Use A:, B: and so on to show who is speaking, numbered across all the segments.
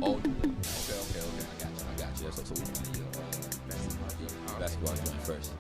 A: Oh, okay. I got you. So we doing the basketball joint first.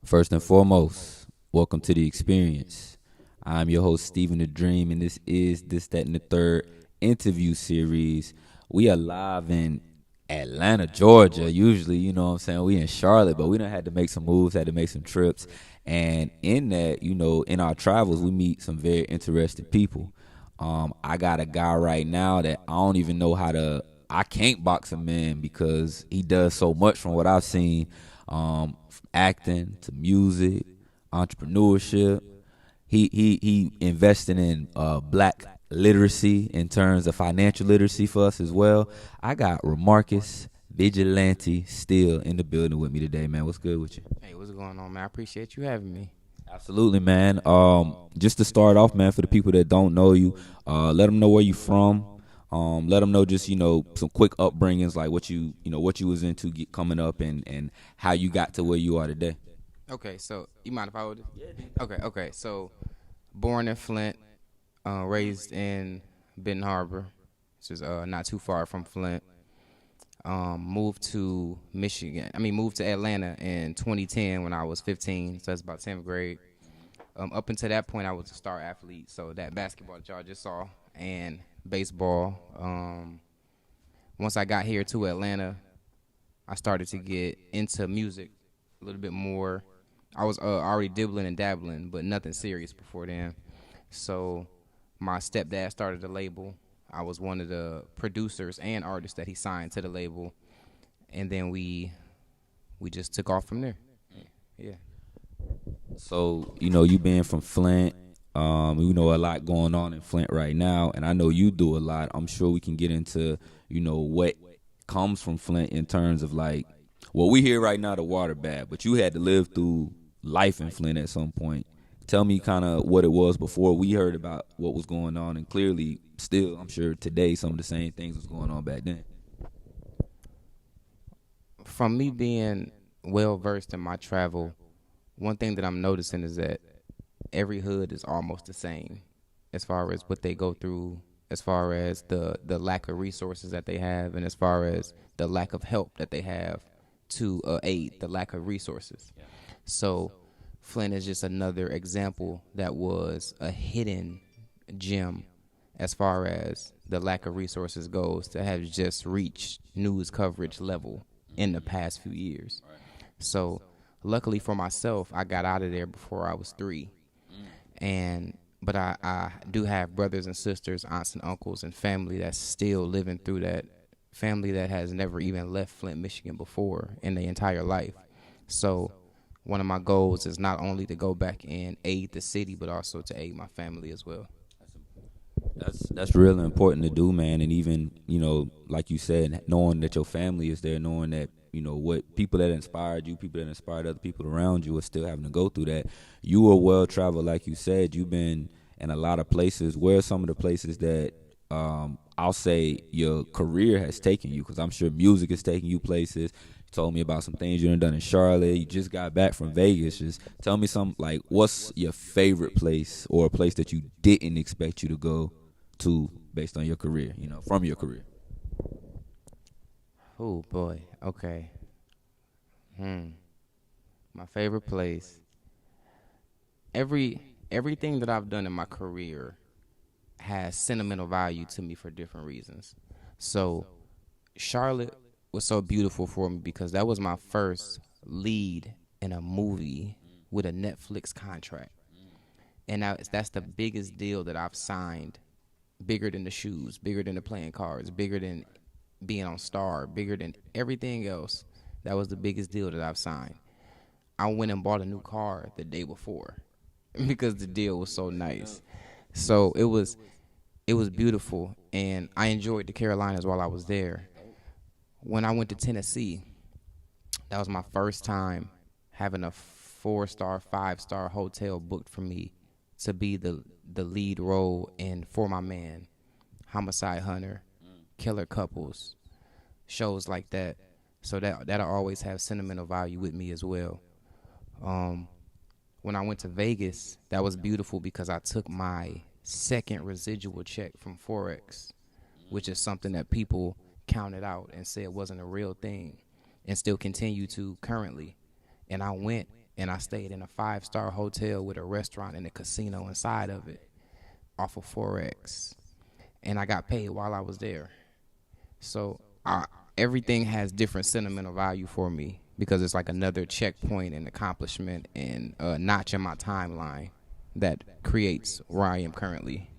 A: First and foremost, welcome to the experience. I'm your host, Stephen the Dream, and this is This, That, and the Third interview series. We are live in Atlanta, Georgia. Usually, you know what I'm saying, we in Charlotte, but we done had to make some moves, had to make some trips. And in that, you know, in our travels, we meet some very interesting people. I got a guy right now that I don't even know I can't box him in because he does so much from what I've seen. From acting to music, entrepreneurship. He invested in black literacy in terms of financial literacy for us as well. I got Remarcus, Vigilante, Steele in the building with me today, man. What's good with you?
B: Hey, what's going on, man? I appreciate you having me.
A: Absolutely, man. Just to start off, man, for the people that don't know you, let them know where you from. Let them know just, you know, some quick upbringings, like what you was into coming up and how you got to where you are today.
B: Okay, so you mind if I would? Okay. So, born in Flint, raised in Benton Harbor, which is not too far from Flint. Moved to moved to Atlanta in 2010 when I was 15, so that's about 10th grade. Up until that point, I was a star athlete, so that basketball that y'all just saw, and baseball. Once I got here to Atlanta, I started to get into music a little bit more. I was already dibbling and dabbling, but nothing serious before then. So my stepdad started a label. I was one of the producers and artists that he signed to the label, and then we just took off from there. Yeah.
A: So, you know, you being from Flint, you know, a lot going on in Flint right now, and I know you do a lot. I'm sure we can get into, you know, what comes from Flint in terms of, like, well, we hear right now the water bad, but you had to live through life in Flint at some point. Tell me kind of what it was before we heard about what was going on, and clearly still, I'm sure today some of the same things was going on back then.
B: From me being well versed in my travel, one thing that I'm noticing is that every hood is almost the same as far as what they go through, as far as the lack of resources that they have, and as far as the lack of help that they have to aid the lack of resources. Yeah. So Flint is just another example that was a hidden gem as far as the lack of resources goes, to have just reached news coverage level in the past few years. Right. So luckily for myself, I got out of there before I was 3. But I do have brothers and sisters, aunts and uncles, and family that's still living through that, family that has never even left Flint, Michigan before in their entire life. So one of my goals is not only to go back and aid the city, but also to aid my family as well.
A: That's really important to do, man. And even, you know, like you said, knowing that your family is there, knowing that, you know, what people that inspired you, people that inspired other people around you are still having to go through that. You were well traveled, like you said. You've been in a lot of places. Where are some of the places that I'll say your career has taken you, because I'm sure music is taking you places. You told me about some things you done in Charlotte. You just got back from Vegas. Just tell me some, like, what's your favorite place, or a place that you didn't expect you to go to based on your career, from your career.
B: Oh boy. Okay. My favorite place. Everything that I've done in my career has sentimental value to me for different reasons. So Charlotte was so beautiful for me because that was my first lead in a movie with a Netflix contract. And that's the biggest deal that I've signed, bigger than the shoes, bigger than the playing cards, bigger than being on Star, bigger than everything else. That was the biggest deal that I've signed. I went and bought a new car the day before because the deal was so nice. So it was beautiful, and I enjoyed the Carolinas while I was there. When I went to Tennessee, that was my first time having a 4-star, 5-star hotel booked for me to be the lead role in For My Man, Homicide Hunter, Killer Couples, shows like that. So that'll always have sentimental value with me as well. When I went to Vegas, that was beautiful because I took my second residual check from Forex, which is something that people counted out and said wasn't a real thing, and still continue to currently. And I went and I stayed in a 5-star hotel with a restaurant and a casino inside of it off of Forex. And I got paid while I was there. So everything has different sentimental value for me because it's like another checkpoint and accomplishment and a notch in my timeline that creates where I am currently.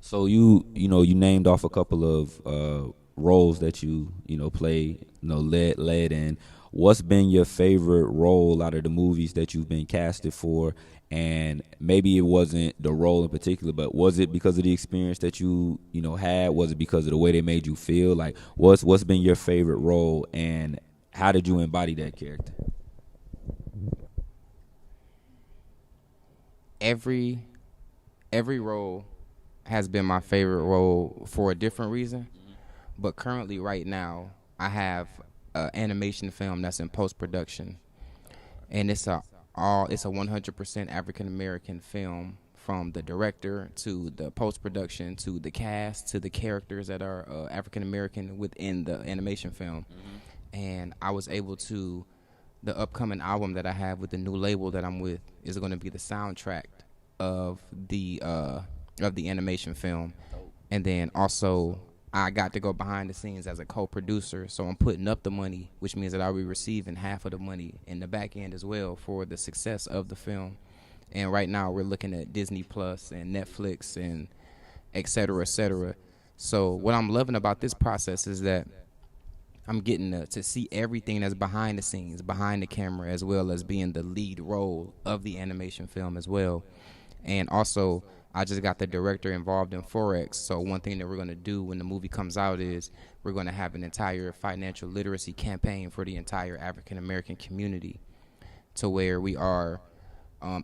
A: So you named off a couple of roles that play, led in. What's been your favorite role out of the movies that you've been casted for? And maybe it wasn't the role in particular, but was it because of the experience that you had? Was it because of the way they made you feel? Like, what's been your favorite role, and how did you embody that character?
B: Every role has been my favorite role for a different reason. But currently, right now, I have an animation film that's in post production, and it's a 100% African American film, from the director to the post production to the cast to the characters that are African American within the animation film. And I was able to. The upcoming album that I have with the new label that I'm with is going to be the soundtrack of the animation film, and then also I got to go behind the scenes as a co-producer. So I'm putting up the money, which means that I'll be receiving half of the money in the back end as well for the success of the film. And right now we're looking at Disney Plus and Netflix and et cetera, et cetera. So what I'm loving about this process is that I'm getting to see everything that's behind the scenes, behind the camera, as well as being the lead role of the animation film as well. And also, I just got the director involved in Forex. So one thing that we're going to do when the movie comes out is we're going to have an entire financial literacy campaign for the entire African American community, to where we are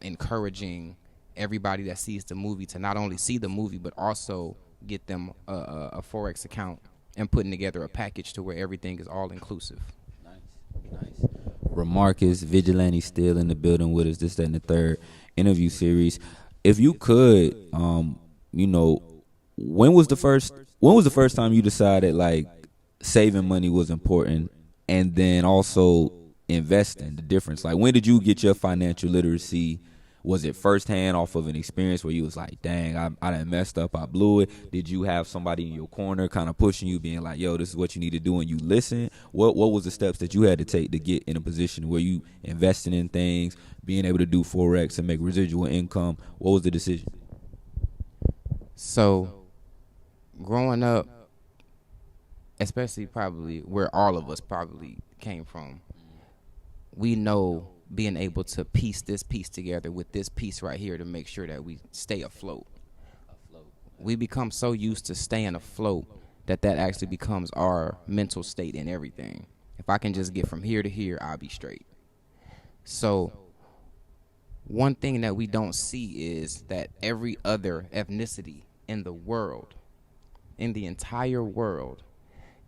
B: encouraging everybody that sees the movie to not only see the movie but also get them a Forex account, and putting together a package to where everything is all inclusive.
A: Nice. Remarcus, Vigilante, Steele in the building with us. This, that, and the third interview series. If you could, when was the first time you decided like saving money was important, and then also investing, the difference? Like, when did you get your financial literacy? Was it firsthand off of an experience where you was like, dang, I done messed up, I blew it? Did you have somebody in your corner kind of pushing you, being like, yo, this is what you need to do, and you listen? What was the steps that you had to take to get in a position where you investing in things, being able to do Forex and make residual income? What was the decision?
B: So growing up, especially probably where all of us probably came from, we know being able to piece this piece together with this piece right here to make sure that we stay afloat. We become so used to staying afloat that actually becomes our mental state in everything. If I can just get from here to here, I'll be straight. So one thing that we don't see is that every other ethnicity in the world in the entire world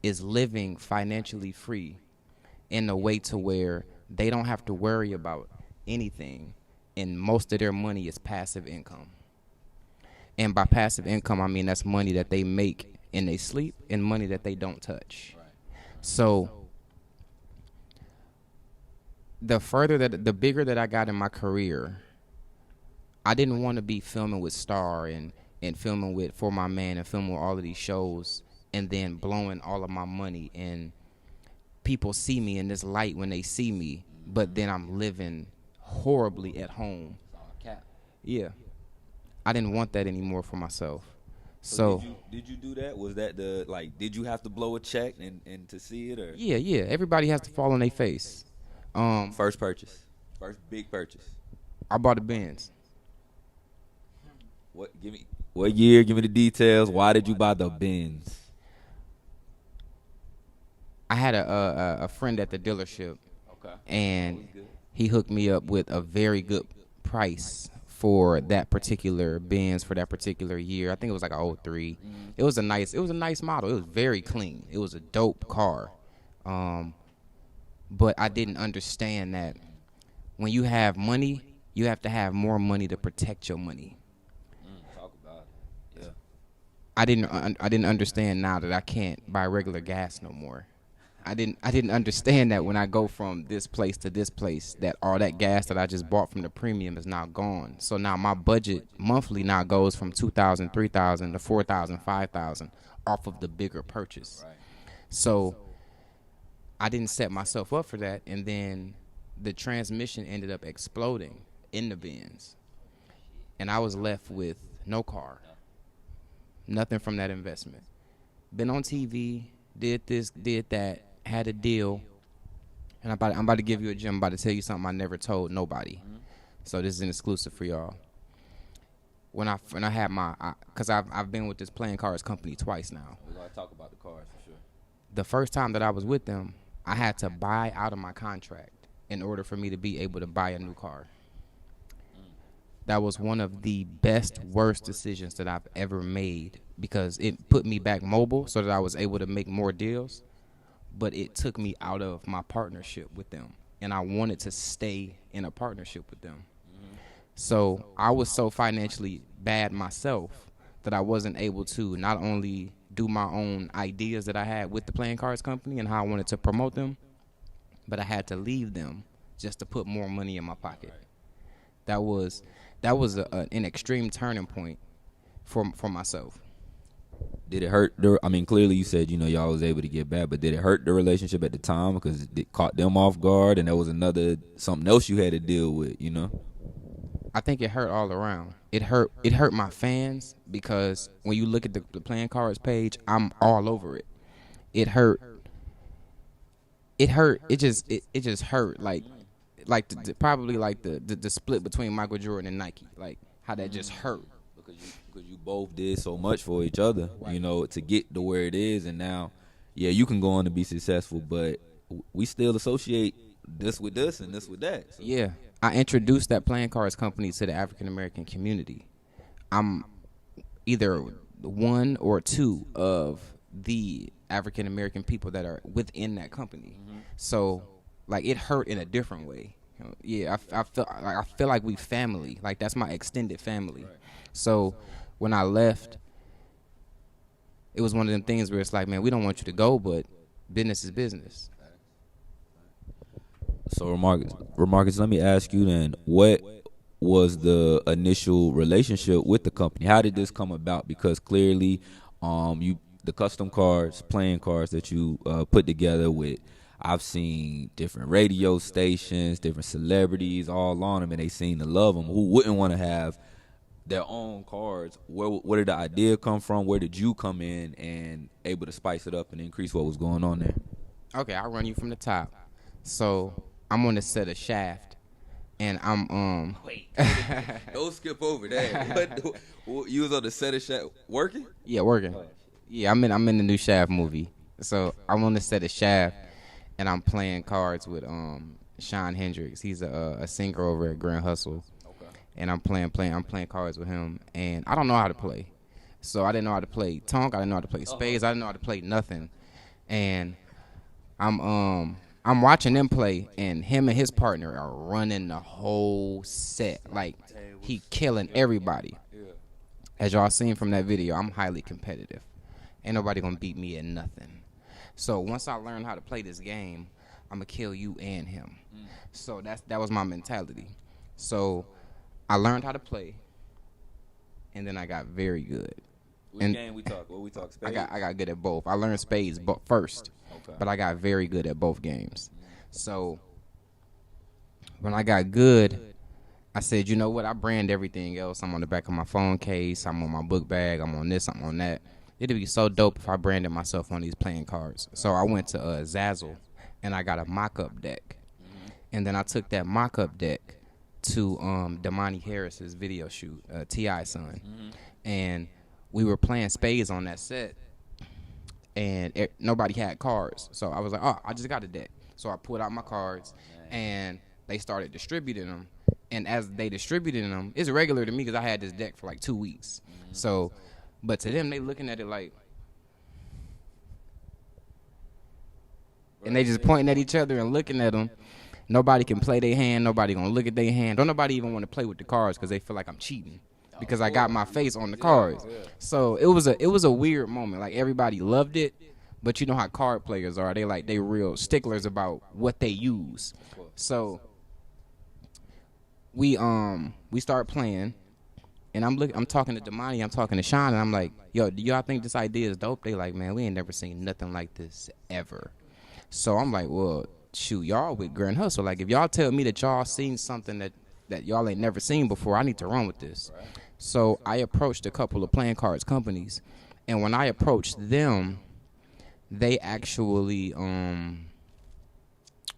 B: is living financially free in a way to where they don't have to worry about anything, and most of their money is passive income. And by passive income, I mean that's money that they make in their sleep and money that they don't touch. So the bigger that I got in my career, I didn't want to be filming with Star and filming with For My Man and filming with all of these shows and then blowing all of my money, and people see me in this light when they see me, but then I'm living horribly at home. Yeah. I didn't want that anymore for myself. So
A: did you do that? Was that did you have to blow a check and to see it, or?
B: Yeah. Everybody has to fall on their face.
A: First purchase. First big purchase.
B: I bought a Benz.
A: What year? Give me the details. Why did you buy the Benz?
B: I had a friend at the dealership,
A: okay,
B: and he hooked me up with a very good price for that particular Benz for that particular year. I think it was like a 03. It was a nice model. It was very clean. It was a dope car. But I didn't understand that when you have money, you have to have more money to protect your money.
A: Talk about it. Yeah.
B: I didn't understand now that I can't buy regular gas no more. I didn't understand that when I go from this place to this place, that all that gas that I just bought from the premium is now gone. So now my budget monthly now goes from $2,000, $3,000 to $4,000, $5,000 off of the bigger purchase.
A: Right.
B: So I didn't set myself up for that, and then the transmission ended up exploding in the Benz, and I was left with no car, nothing from that investment. Been on TV, did this, did that, had a deal, and I'm about to give you a gem. I'm about to tell you something I never told nobody. So this is an exclusive for y'all. When I had because I've been with this playing cards company twice now.
A: We're gonna talk about the cars for sure.
B: The first time that I was with them, I had to buy out of my contract in order for me to be able to buy a new car. That was one of the worst decisions that I've ever made, because it put me back mobile so that I was able to make more deals, but it took me out of my partnership with them, and I wanted to stay in a partnership with them. So I was so financially bad myself that I wasn't able to not only do my own ideas that I had with the playing cards company and how I wanted to promote them, but I had to leave them just to put more money in my pocket. That was an extreme turning point for myself.
A: Did it hurt? Clearly you said y'all was able to get back, but did it hurt the relationship at the time because it caught them off guard, and there was something else you had to deal with?
B: I think it hurt all around. It hurt my fans, because when you look at the playing cards page, I'm all over it. It hurt. It just hurt probably like the split between Michael Jordan and Nike, like how that just hurt.
A: Because you both did so much for each other, to get to where it is, and now, you can go on to be successful, but we still associate this with this and this with that. So.
B: Yeah, I introduced that playing cards company to the African American community. I'm either one or two of the African American people that are within that company. So, it hurt in a different way. Yeah, I feel like we family. Like, that's my extended family. Right. So when I left, it was one of them things where it's like, man, we don't want you to go, but business is business.
A: So Remarcus, let me ask you then, what was the initial relationship with the company? How did this come about? Because clearly, the custom cards, playing cards that you put together with, I've seen different radio stations, different celebrities all on them, and they seem to love them. Who wouldn't want to have their own cards? Where did the idea come from? Where did you come in and able to spice it up and increase what was going on there?
B: Okay, I'll run you from the top. So I'm on the set of Shaft, and I'm
A: Wait, don't skip over that. You was on the set of Shaft working?
B: Yeah, working. Yeah, I'm in the new Shaft movie. So I'm on the set of Shaft, and I'm playing cards with Sean Hendricks. He's a singer over at Grand Hustle. Okay. And I'm playing cards with him, and I don't know how to play. So I didn't know how to play Tonk. I didn't know how to play spades. I didn't know how to play nothing. And I'm watching them play, and him and his partner are running the whole set. Like, he killing everybody. As y'all seen from that video, I'm highly competitive. Ain't nobody gonna beat me at nothing. So once I learn how to play this game, I'm gonna kill you and him. So that was my mentality. So I learned how to play, and then I got very good.
A: Which game we talk? What we talk? Spades?
B: I got good at both. I learned spades first, but I got very good at both games. So when I got good, I said, you know what? I brand everything else. I'm on the back of my phone case. I'm on my book bag. I'm on this. I'm on that. It'd be so dope if I branded myself on these playing cards. So I went to Zazzle, and I got a mock-up deck. And then I took that mock-up deck to Damani Harris's video shoot, T.I. son. And we were playing spades on that set, and nobody had cards. So I was like, oh, I just got a deck. So I pulled out my cards, and they started distributing them. And as they distributed them, it's regular to me because I had this deck for like 2 weeks. So, but to them, they looking at it like, and they just pointing at each other and looking at them. Nobody can play their hand. Nobody gonna look at their hand. Don't nobody even want to play with the cards because they feel like I'm cheating because I got my face on the cards. So it was a weird moment. Like, everybody loved it, but you know how card players are. They real sticklers about what they use. So we start playing, and I'm talking to Damani, I'm talking to Sean, and I'm like, yo, do y'all think this idea is dope? They like, man, we ain't never seen nothing like this ever. So I'm like, well, shoot, y'all with Grand Hustle. Like, if y'all tell me that y'all seen something that y'all ain't never seen before, I need to run with this. So I approached a couple of playing cards companies, and when I approached them, they actually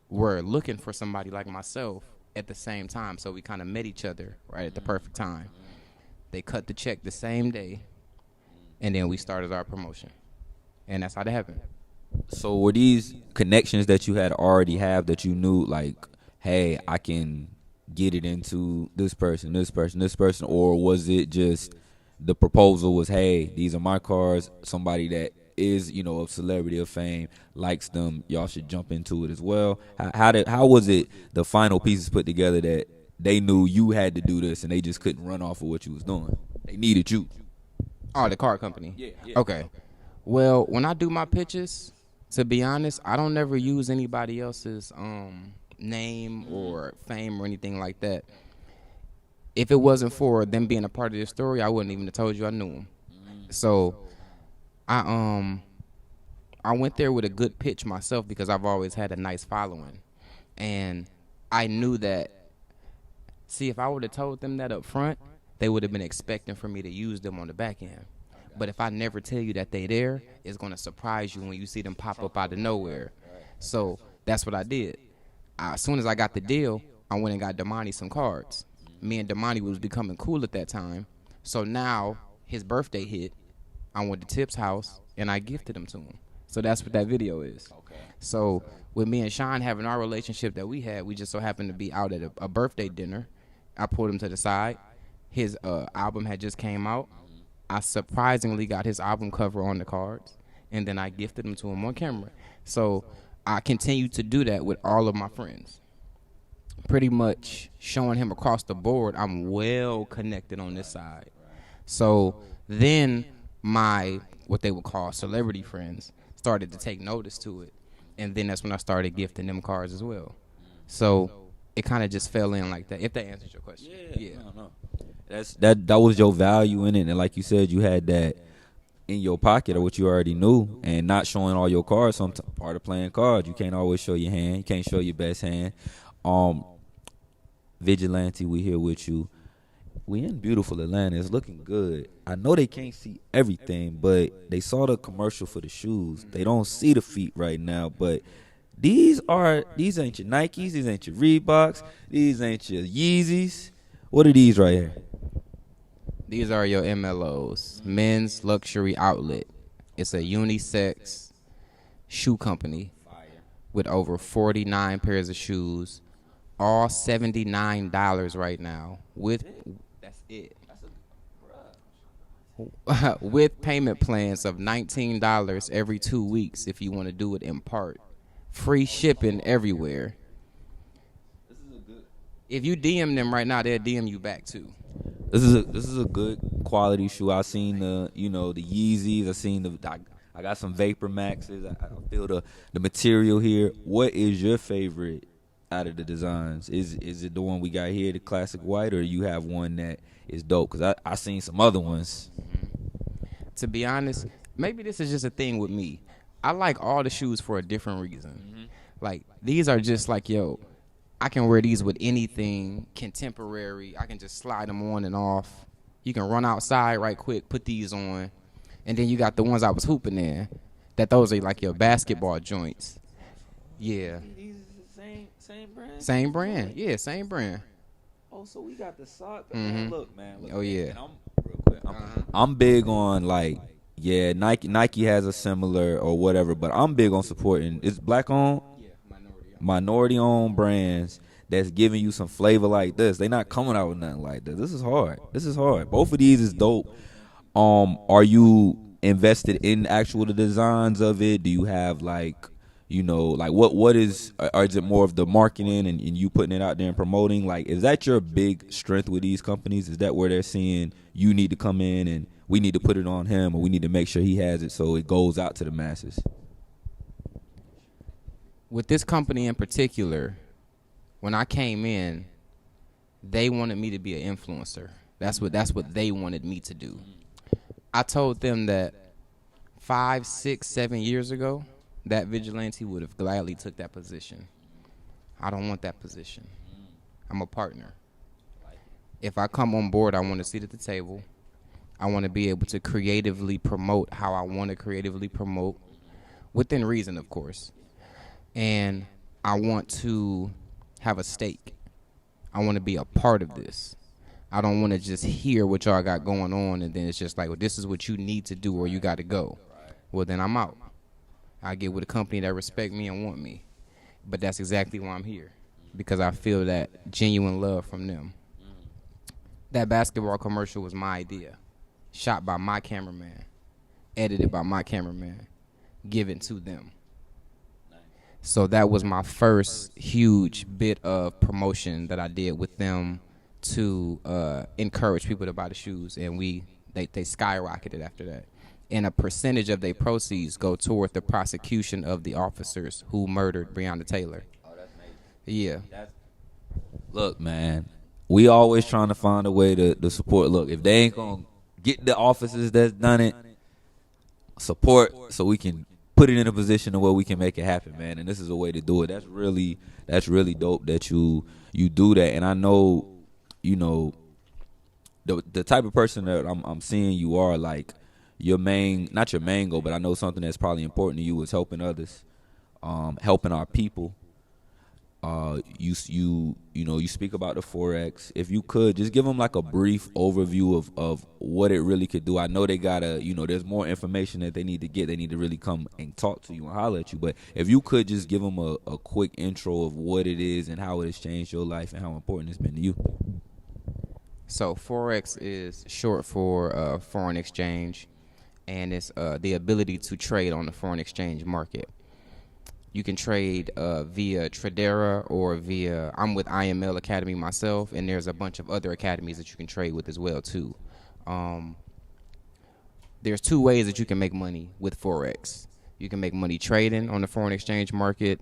B: were looking for somebody like myself at the same time. So we kind of met each other right at the perfect time. They cut the check the same day, and then we started our promotion, and that's how that happened.
A: So were these connections that you had already have that you knew, like, hey, I can get it into this person, this person, this person, or was it just the proposal was, hey, these are my cards, somebody that is, of celebrity, of fame, likes them, y'all should jump into it as well? How was it the final pieces put together that they knew you had to do this and they just couldn't run off of what you was doing? They needed you.
B: Oh, the card company?
A: Yeah.
B: Okay. Well, when I do my pitches, to be honest, I don't never use anybody else's name or fame or anything like that. If it wasn't for them being a part of this story, I wouldn't even have told you I knew them. So I went there with a good pitch myself because I've always had a nice following. And I knew that, see, if I would have told them that up front, they would have been expecting for me to use them on the back end. But if I never tell you that they there, it's going to surprise you when you see them pop up out of nowhere. So that's what I did. As soon as I got the deal, I went and got Damani some cards. Me and Damani was becoming cool at that time. So now his birthday hit. I went to Tip's house, and I gifted them to him. So that's what that video is. So with me and Sean having our relationship that we had, we just so happened to be out at a birthday dinner. I pulled him to the side. His album had just came out. I surprisingly got his album cover on the cards, and then I gifted them to him on camera. So I continue to do that with all of my friends. Pretty much showing him across the board I'm well connected on this side. So then my, what they would call celebrity friends, started to take notice to it. And then that's when I started gifting them cards as well. So it kind of just fell in like that, if that answers your question. Yeah.
A: No. That was your value in it, and like you said, you had that in your pocket of what you already knew, and not showing all your cards. Some part of playing cards, you can't always show your hand. You can't show your best hand. Vigilante, we here with you. We in beautiful Atlanta. It's looking good. I know they can't see everything, but they saw the commercial for the shoes. They don't see the feet right now, but these ain't your Nikes. These ain't your Reeboks. These ain't your Yeezys. What are these right here?
B: These are your MLOs, Men's Luxury Outlet. It's a unisex shoe company with over 49 pairs of shoes, all $79 right now. That's it. with payment plans of $19 every 2 weeks if you want to do it in part. Free shipping everywhere. If you DM them right now, they'll DM you back too.
A: This is a good quality shoe. I seen the the Yeezys. I got some Vapor Maxes. I feel the material here. What is your favorite out of the designs? Is it the one we got here, the classic white, or you have one that is dope? Because I seen some other ones.
B: To be honest, maybe this is just a thing with me. I like all the shoes for a different reason. Like, these are just like, yo, I can wear these with anything, contemporary. I can just slide them on and off. You can run outside right quick, put these on. And then you got the ones I was hooping in, that those are like your basketball joints. Yeah.
A: These is the same brand?
B: Same brand. Yeah, same brand.
A: Oh, so we got the sock. Man, look.
B: Oh, yeah.
A: And real quick, I'm big on, like, yeah, Nike has a similar or whatever, but I'm big on supporting. It's black owned, minority owned brands that's giving you some flavor like this. They not coming out with nothing like this. This is hard. Both of these is dope. Are you invested in actual the designs of it? Do you have like what is, or is it more of the marketing and you putting it out there and promoting? Like, is that your big strength with these companies? Is that where they're seeing you need to come in and we need to put it on him, or we need to make sure he has it so it goes out to the masses?
B: With this company in particular, when I came in, they wanted me to be an influencer. That's what they wanted me to do. I told them that 5, 6, 7 years ago, that Vigilante would have gladly took that position. I don't want that position. I'm a partner. If I come on board, I want to sit at the table. I want to be able to creatively promote how I want to creatively promote, within reason, of course. And I want to have a stake. I want to be a part of this. I don't want to just hear what y'all got going on and then it's just like, well, this is what you need to do or you got to go. Well, then I'm out. I get with a company that respect me and want me. But that's exactly why I'm here, because I feel that genuine love from them. That basketball commercial was my idea. Shot by my cameraman, edited by my cameraman, given to them. So that was my first huge bit of promotion that I did with them to encourage people to buy the shoes, and they skyrocketed after that. And a percentage of their proceeds go toward the prosecution of the officers who murdered Breonna Taylor.
A: Oh, that's amazing.
B: Yeah.
A: Look, man, we always trying to find a way to support. Look, if they ain't gonna get the officers that's done it, support so we can put it in a position where we can make it happen, man. And this is a way to do it. That's really dope that you do that. And I know, the type of person that I'm seeing you are, like, not your main goal, but I know something that's probably important to you is helping others, helping our people. You speak about the Forex. If you could just give them like a brief overview of what it really could do. I know they gotta, there's more information that they need to get. They need to really come and talk to you and holler at you. But if you could just give them a quick intro of what it is and how it has changed your life and how important it's been to you.
B: So Forex is short for foreign exchange, and it's the ability to trade on the foreign exchange market. You can trade via Tradera or I'm with IML Academy myself, and there's a bunch of other academies that you can trade with as well too. There's two ways that you can make money with Forex. You can make money trading on the foreign exchange market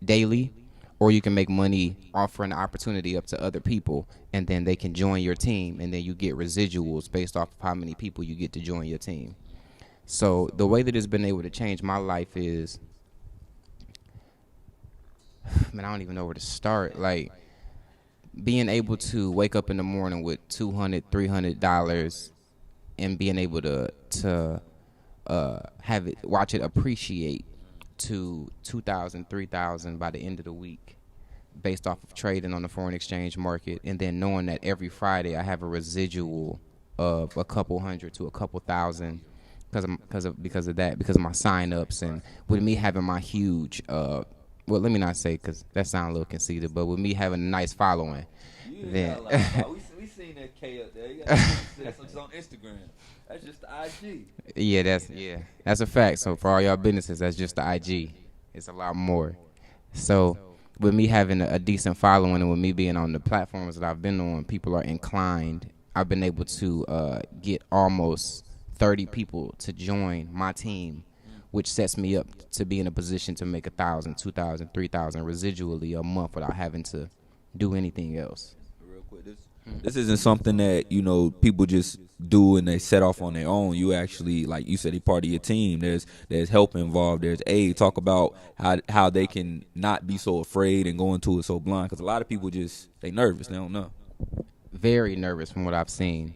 B: daily, or you can make money offering the opportunity up to other people, and then they can join your team, and then you get residuals based off of how many people you get to join your team. So the way that it's been able to change my life is, man, I don't even know where to start. Like, being able to wake up in the morning with $200, $300 and being able to have it, watch it appreciate to $2,000, $3,000 by the end of the week, based off of trading on the foreign exchange market, and then knowing that every Friday I have a residual of a couple hundred to a couple thousand because of my sign-ups, and with me having my huge well, let me not say, because that sounds a little conceited, but with me having a nice following, then
A: we seen that K up there. You got it's on Instagram. That's just the IG.
B: That's a fact. So for all y'all businesses, that's just the IG. It's a lot more. So with me having a decent following and with me being on the platforms that I've been on, people are inclined. I've been able to get almost 30 people to join my team, which sets me up to be in a position to make 1,000, 2,000, 3,000 residually a month without having to do anything else.
A: Real quick, this isn't something that people just do and they set off on their own. You actually, like you said, a part of your team. There's help involved. There's aid. Talk about how they can not be so afraid and go into it so blind, because a lot of people they nervous. They don't know.
B: Very nervous from what I've seen.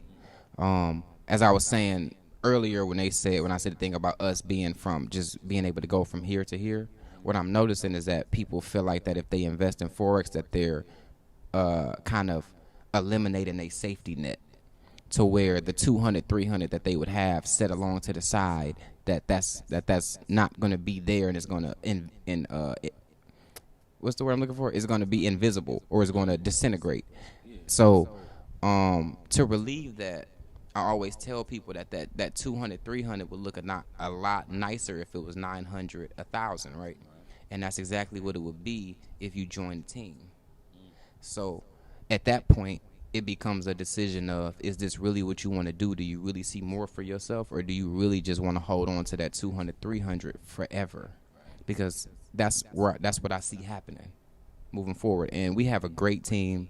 B: As I was saying earlier, when I said the thing about us being able to go from here to here, what I'm noticing is that people feel like that if they invest in Forex, that they're kind of eliminating a safety net, to where the 200, 300 that they would have set along to the side, that's not going to be there, and it's going to what's the word I'm looking for? It's going to be invisible, or it's going to disintegrate. So to relieve that, I always tell people that 200, 300 would look a lot nicer if it was 900, 1,000, right? And that's exactly what it would be if you joined the team. So at that point, it becomes a decision of, is this really what you want to do? Do you really see more for yourself, or do you really just want to hold on to that 200, 300 forever? Because that's what I see happening moving forward. And we have a great team.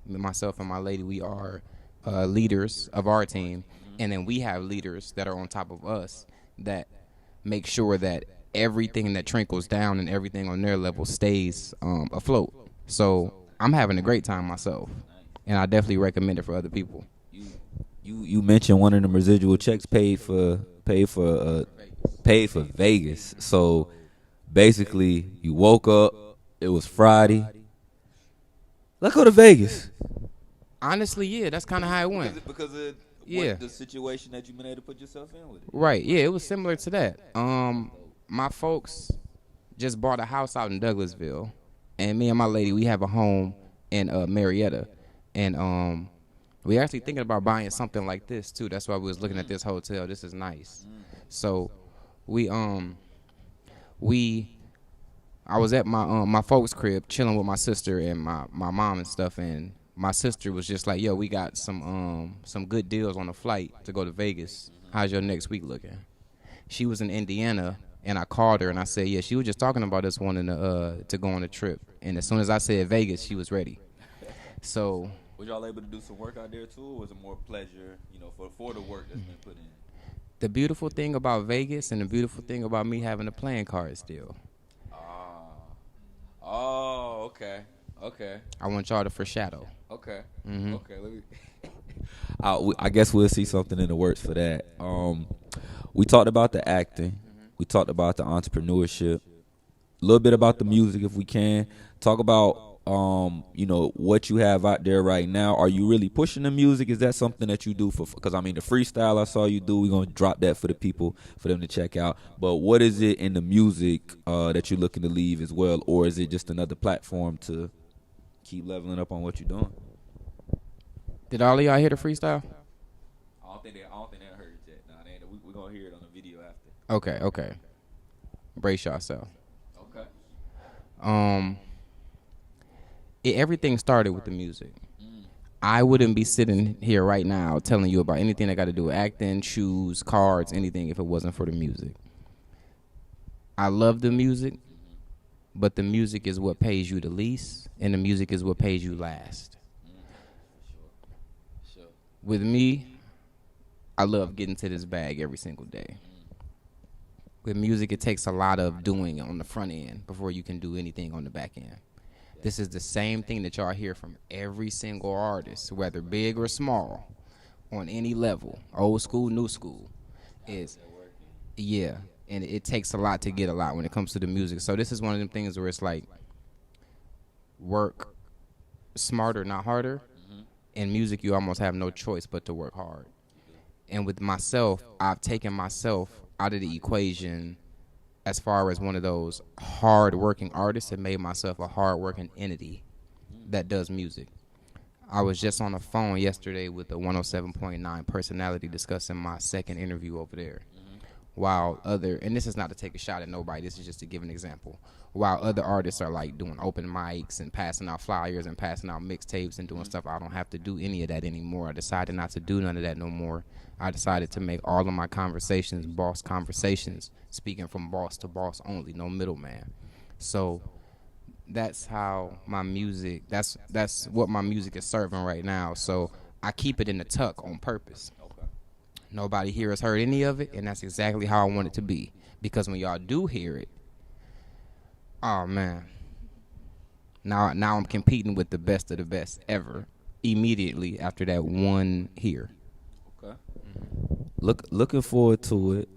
B: Myself and my lady, we are leaders of our team, and then we have leaders that are on top of us that make sure that everything that trickles down and everything on their level stays afloat. So I'm having a great time myself, and I definitely recommend it for other people.
A: You mentioned one of them residual checks paid for Vegas. So basically, you woke up, it was Friday. Let's go to Vegas.
B: Honestly, yeah, that's kind of how it went.
A: Because of the situation that you've been able to put yourself in with it.
B: Right, yeah, it was similar to that. My folks just bought a house out in Douglasville, and me and my lady, we have a home in Marietta, and we actually thinking about buying something like this too. That's why we was looking at this hotel. This is nice. So I was at my folks' crib chilling with my sister and my mom and stuff, and my sister was just like, "Yo, we got some good deals on a flight to go to Vegas. How's your next week looking?" She was in Indiana, and I called her and I said, "Yeah." She was just talking about us wanting to go on a trip, and as soon as I said Vegas, she was ready. So
A: was y'all able to do some work out there too, or was it more pleasure, for the work that's been put in?
B: The beautiful thing about Vegas and the beautiful thing about me having a playing card still.
A: Oh, okay.
B: I want y'all to foreshadow.
A: Okay.
B: Mm-hmm.
A: Okay. Let me. I guess we'll see something in the works for that. We talked about the acting. We talked about the entrepreneurship. A little bit about the music, if we can. Talk about what you have out there right now. Are you really pushing the music? Is that something that you do because the freestyle I saw you do, we're going to drop that for the people, for them to check out. But what is it in the music that you're looking to leave as well? Or is it just another platform to keep leveling up on what you're doing?
B: Did all of y'all hear the freestyle?
A: I don't think they heard it yet. Nah, we're going to hear it on the video after.
B: Okay. Brace yourself.
A: Okay.
B: Everything started with the music. I wouldn't be sitting here right now telling you about anything that got to do with acting, shoes, cards, anything if it wasn't for the music. I love the music, but the music is what pays you the least, and the music is what pays you last.
A: Sure.
B: With me, I love getting to this bag every single day. With music, it takes a lot of doing on the front end before you can do anything on the back end. This is the same thing that y'all hear from every single artist, whether big or small, on any level, old school, new school. And it takes a lot to get a lot when it comes to the music. So this is one of them things where it's like work smarter, not harder. In music, you almost have no choice but to work hard. And with myself, I've taken myself out of the equation as far as one of those hard-working artists and made myself a hard-working entity that does music. I was just on the phone yesterday with a 107.9 personality discussing my second interview over there. While and this is not to take a shot at nobody, this is just to give an example. While other artists are like doing open mics and passing out flyers and passing out mixtapes and doing stuff, I don't have to do any of that anymore. I decided not to do none of that no more. I decided to make all of my conversations boss conversations, speaking from boss to boss only, no middleman. So that's how my music, that's what my music is serving right now. So I keep it in the tuck on purpose. Nobody here has heard any of it, and that's exactly how I want it to be. Because when y'all do hear it, oh man, now I'm competing with the best of the best ever immediately after that one here.
A: Okay. Looking forward to it.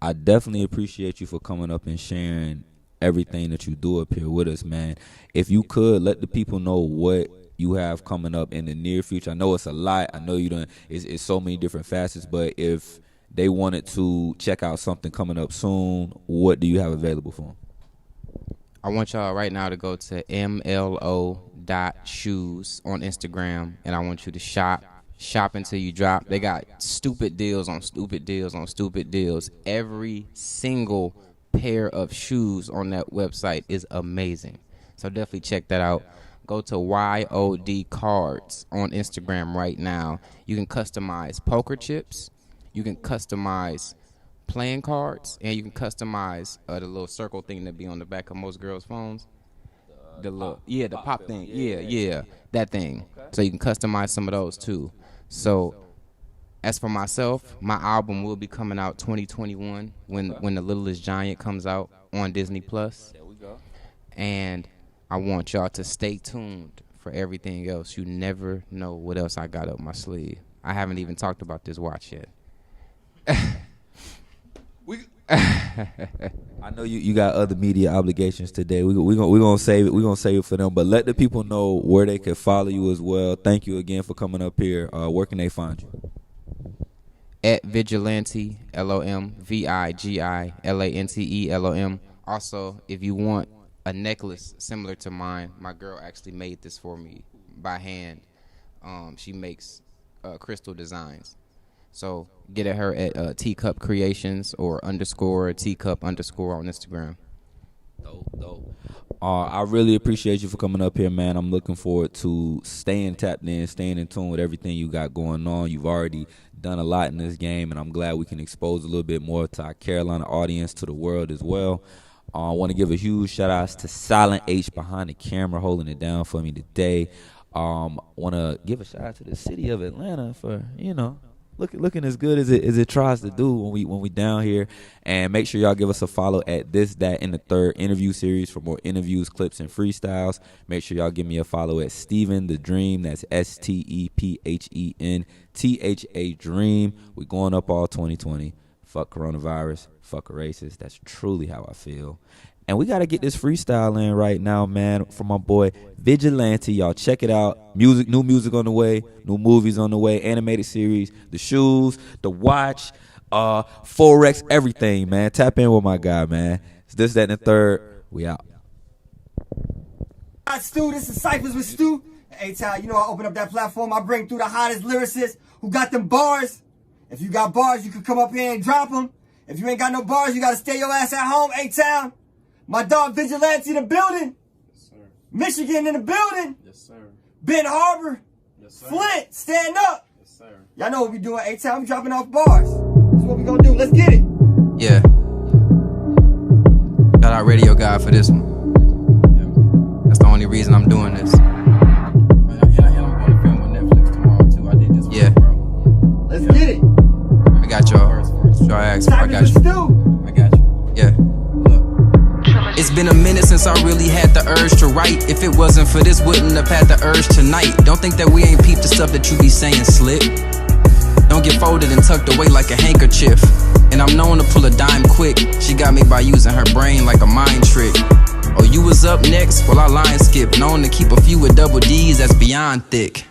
A: I definitely appreciate you for coming up and sharing everything that you do up here with us, man. If you could let the people know what you have coming up in the near future. I know it's a lot. I know you done. It's so many different facets. But if they wanted to check out something coming up soon, what do you have available for them?
B: I want y'all right now to go to mlo.shoes on Instagram, and I want you to shop until you drop. They got stupid deals on stupid deals on stupid deals. Every single pair of shoes on that website is amazing. So definitely check that out. Go to YOD Cards on Instagram right now. You can customize poker chips. You can customize playing cards. And you can customize the little circle thing that be on the back of most girls' phones. The pop thing. Yeah, that thing. Okay. So you can customize some of those too. So as for myself, my album will be coming out 2021 when The Littlest Giant comes out on Disney Plus.
A: There we go.
B: And I want y'all to stay tuned for everything else. You never know what else I got up my sleeve. I haven't even talked about this watch yet.
A: I know you got other media obligations today. We're gonna save it. We're gonna save it for them. But let the people know where they can follow you as well. Thank you again for coming up here. Where can they find you?
B: At Vigilante, LOM, VIGILANTE, Also, if you want a necklace similar to mine, my girl actually made this for me by hand. She makes crystal designs. So get at her at Teacup Creations or _Teacup_ on Instagram.
A: Dope. I really appreciate you for coming up here, man. I'm looking forward to staying tapped in, staying in tune with everything you got going on. You've already done a lot in this game, and I'm glad we can expose a little bit more to our Carolina audience, to the world as well. I want to give a huge shout-out to Silent H behind the camera holding it down for me today. Want to give a shout-out to the city of Atlanta for, looking as good as it tries to do when we down here. And make sure y'all give us a follow at This, That, and the Third interview series for more interviews, clips, and freestyles. Make sure y'all give me a follow at Steven the Dream. That's STEPHENTHA Dream. We going up all 2020. Fuck coronavirus. Fuck a racist. That's truly how I feel. And we got to get this freestyle in right now, man, from my boy Vigilante. Y'all check it out. New music on the way. New movies on the way. Animated series. The shoes. The watch. Forex. Everything, man. Tap in with my guy, man. It's This, That, and the Third. We out.
C: Hi, Stu. This is Cyphers with Stu. Hey, Ty, I open up that platform. I bring through the hottest lyricists who got them bars. If you got bars, you can come up here and drop them. If you ain't got no bars, you got to stay your ass at home, A-Town. My dog Vigilante in the building. Yes, sir. Michigan in the building. Yes, sir. Ben Harbor. Yes, sir. Flint, stand up. Yes, sir. Y'all know what we doing, A-Town. We dropping off bars. That's what we gonna do. Let's get it.
B: Yeah. Shout out Radio God for this one. Yeah. That's the only reason I'm doing this. And I'm going to film on Netflix tomorrow, too. I did this one, bro.
C: Let's get it.
B: I got y'all. Y'all asked for, I got you. I got you. Yeah. It's been a minute since I really had the urge to write. If it wasn't for this, wouldn't have had the urge tonight. Don't think that we ain't peeped the stuff that you be saying slip. Don't get folded and tucked away like a handkerchief. And I'm known to pull a dime quick. She got me by using her brain like a mind trick. Oh, you was up next? Well, I line skip. Known to keep a few with double D's, that's beyond thick.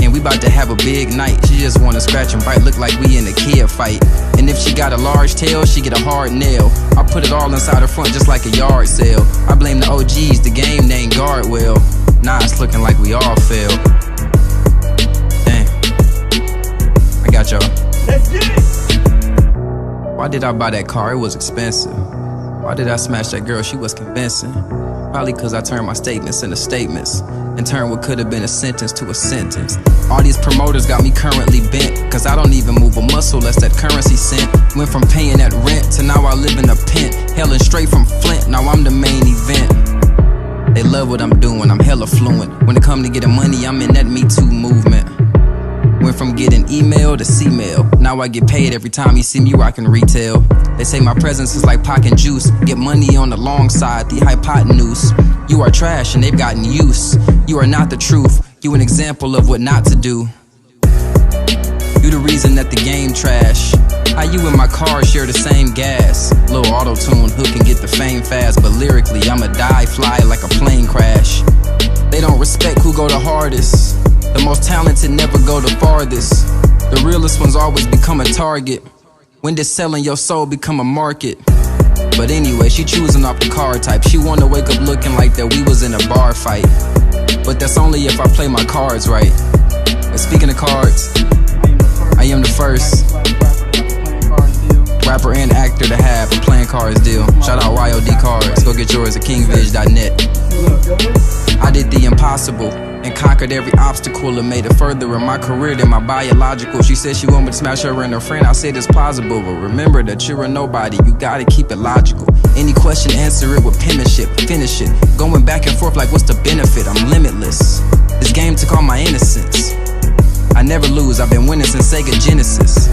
B: And we about to have a big night. She just wanna scratch and bite, look like we in a kid fight. And if she got a large tail, she get a hard nail. I put it all inside her front just like a yard sale. I blame the OGs, the game named Guardwell. Now it's looking like we all failed. Damn. I got y'all.
C: Let's get it.
B: Why did I buy that car? It was expensive. Why did I smash that girl? She was convincing. Probably cause I turned my statements into statements and turned what could have been a sentence to a sentence. All these promoters got me currently bent, cause I don't even move a muscle less that currency sent. Went from paying that rent to now I live in a pent. Hailing straight from Flint, now I'm the main event. They love what I'm doing, I'm hella fluent. When it come to getting money, I'm in that Me Too movement. Went from getting email to C-mail. Now I get paid every time you see me rockin' retail. They say my presence is like Pac and Juice. Get money on the long side, the hypotenuse. You are trash and they've gotten use. You are not the truth, you an example of what not to do. You the reason that the game trash. How you and my car share the same gas? Little auto-tune hook and get the fame fast, but lyrically I'ma die fly like a plane crash. They don't respect who go the hardest. The most talented never go the farthest. The realest ones always become a target. When did selling your soul become a market? But anyway, she choosing off the card type. She wanna wake up looking like that we was in a bar fight. But that's only if I play my cards right. But speaking of cards, I am the first rapper and actor to have a playing cards deal. Shout out YOD Cards. Go get yours at kingvidge.net. I did the impossible and conquered every obstacle and made it further in my career than my biological. She said she wanted me to smash her and her friend. I said it's plausible, but remember that you're a nobody. You gotta keep it logical. Any question, answer it with penmanship. Finish it. Going back and forth like what's the benefit? I'm limitless. This game took all my innocence. I never lose. I've been winning since Sega Genesis.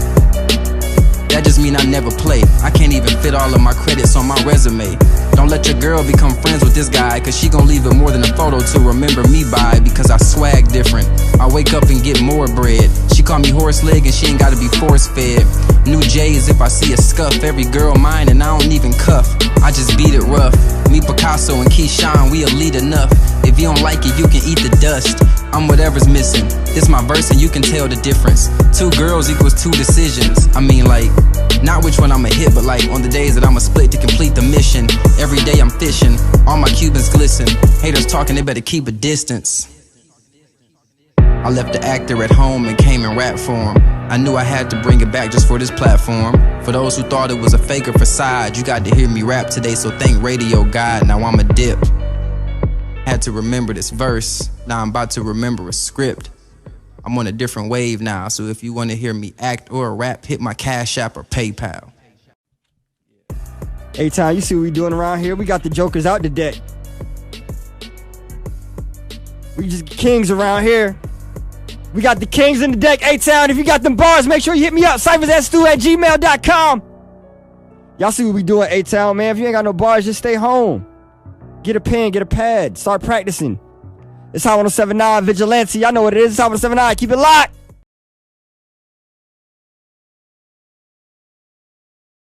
B: That just mean I never play. I can't even fit all of my credits on my resume. Don't let your girl become friends with this guy, cause she gon' leave it more than a photo to remember me by. Because I swag different, I wake up and get more bread. She call me horse leg and she ain't gotta be force fed. New J's if I see a scuff. Every girl mine and I don't even cuff. I just beat it rough. Me, Picasso and Keyshawn, we elite enough. If you don't like it, you can eat the dust. I'm whatever's missing. It's my verse and you can tell the difference. 2 girls equals 2 decisions. I mean like, not which one I'ma hit, but like on the days that I'ma split to complete the mission. Every day I'm fishing, all my Cubans glisten. Haters talking, they better keep a distance. I left the actor at home and came in rap form. I knew I had to bring it back just for this platform. For those who thought it was a fake or facade, you got to hear me rap today, so thank Radio God, now I'm a dip. Had to remember this verse, now I'm about to remember a script. I'm on a different wave now, so if you want to hear me act or rap, hit my Cash App or PayPal.
C: Hey, Tom, you see what we doing around here? We got the jokers out today. We just kings around here. We got the kings in the deck. A-Town, if you got them bars, make sure you hit me up. cyphers@stu@gmail.com. Y'all see what we doing, A-Town, man. If you ain't got no bars, just stay home. Get a pen, get a pad. Start practicing. It's Hot 107.9 Vigilante. Y'all know what it is. It's Hot 107.9. Keep it locked.